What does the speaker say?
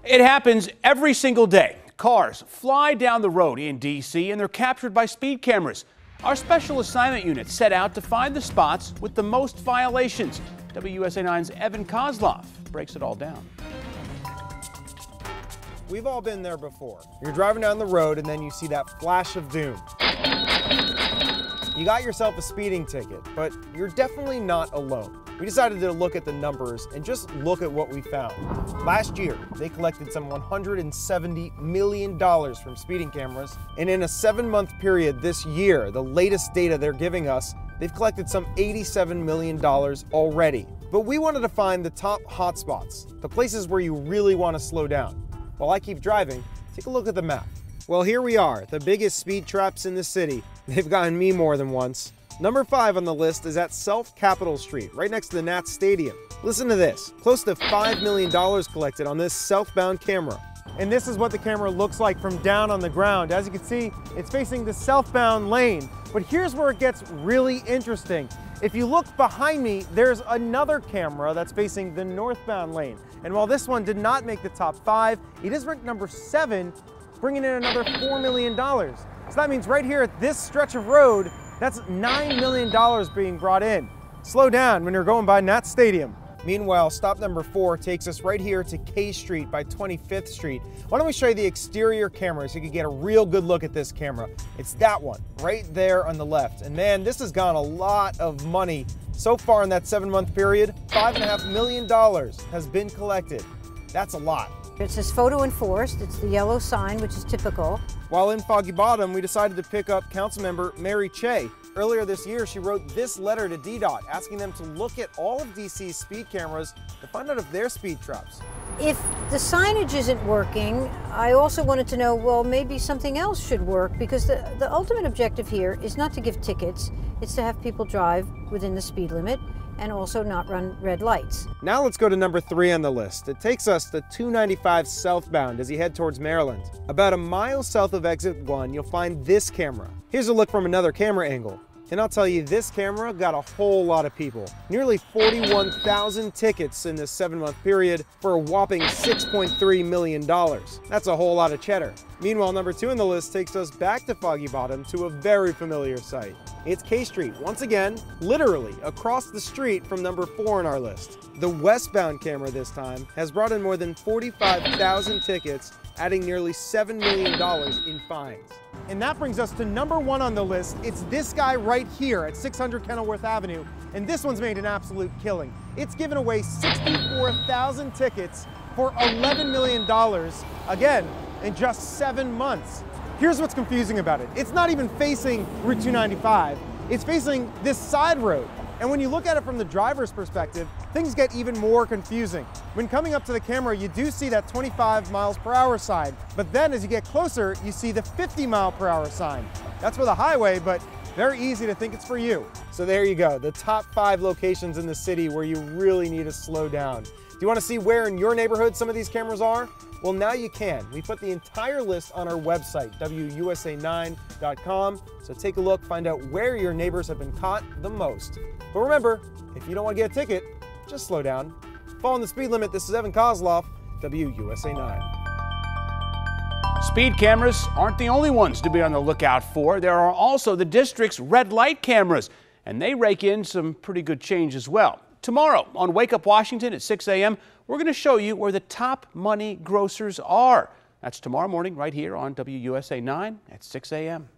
It happens every single day. Cars fly down the road in D.C. and they're captured by speed cameras. Our special assignment unit set out to find the spots with the most violations. WUSA 9's Evan Kozlov breaks it all down. We've all been there before. You're driving down the road and then you see that flash of doom. You got yourself a speeding ticket, but you're definitely not alone. We decided to look at the numbers and just look at what we found. Last year, they collected some $170 million from speeding cameras, and in a 7-month period this year, the latest data they're giving us, they've collected some $87 million already. But we wanted to find the top hotspots, the places where you really want to slow down. While I keep driving, take a look at the map. Well, here we are, the biggest speed traps in the city. They've gotten me more than once. Number 5 on the list is at South Capitol Street, right next to the Nats Stadium. Listen to this, close to $5 million collected on this southbound camera. And this is what the camera looks like from down on the ground. As you can see, it's facing the southbound lane. But here's where it gets really interesting. If you look behind me, there's another camera that's facing the northbound lane. And while this one did not make the top 5, it is ranked number 7, bringing in another $4 million. So that means right here at this stretch of road, that's $9 million being brought in. Slow down when you're going by Nats Stadium. Meanwhile, stop number 4 takes us right here to K Street by 25th Street. Why don't we show you the exterior camera so you can get a real good look at this camera. It's that one, right there on the left. And man, this has gone a lot of money. So far in that 7-month period, $5.5 million has been collected. That's a lot. It says photo enforced. It's the yellow sign, which is typical. While in Foggy Bottom, we decided to pick up Councilmember Mary Che. Earlier this year, she wrote this letter to DDOT asking them to look at all of DC's speed cameras to find out if they're speed traps. If the signage isn't working, I also wanted to know, well, maybe something else should work, because the ultimate objective here is not to give tickets, it's to have people drive within the speed limit and also not run red lights. Now let's go to number 3 on the list. It takes us to 295 southbound as you head towards Maryland. About a mile south of exit 1, you'll find this camera. Here's a look from another camera angle. And I'll tell you, this camera got a whole lot of people. Nearly 41,000 tickets in this 7-month period for a whopping $6.3 million. That's a whole lot of cheddar. Meanwhile, number 2 on the list takes us back to Foggy Bottom to a very familiar sight. It's K Street, once again, literally across the street from number 4 on our list. The westbound camera this time has brought in more than 45,000 tickets, adding nearly $7 million in fines. And that brings us to number 1 on the list. It's this guy right here at 600 Kenilworth Avenue, and this one's made an absolute killing. It's given away 64,000 tickets for $11 million, again, in just 7 months. Here's what's confusing about it. It's not even facing Route 295, it's facing this side road. And when you look at it from the driver's perspective, things get even more confusing. When coming up to the camera, you do see that 25 miles per hour sign, but then as you get closer, you see the 50 mile per hour sign. That's for the highway, but very easy to think it's for you. So there you go, the top 5 locations in the city where you really need to slow down. Do you want to see where in your neighborhood some of these cameras are? Well, now you can. We put the entire list on our website, WUSA9.com. So take a look, find out where your neighbors have been caught the most. But remember, if you don't want to get a ticket, just slow down. Following the speed limit, this is Evan Kozlov, WUSA 9. Speed cameras aren't the only ones to be on the lookout for. There are also the district's red light cameras, and they rake in some pretty good change as well. Tomorrow on Wake Up Washington at 6 a.m., we're going to show you where the top money grocers are. That's tomorrow morning right here on WUSA 9 at 6 a.m.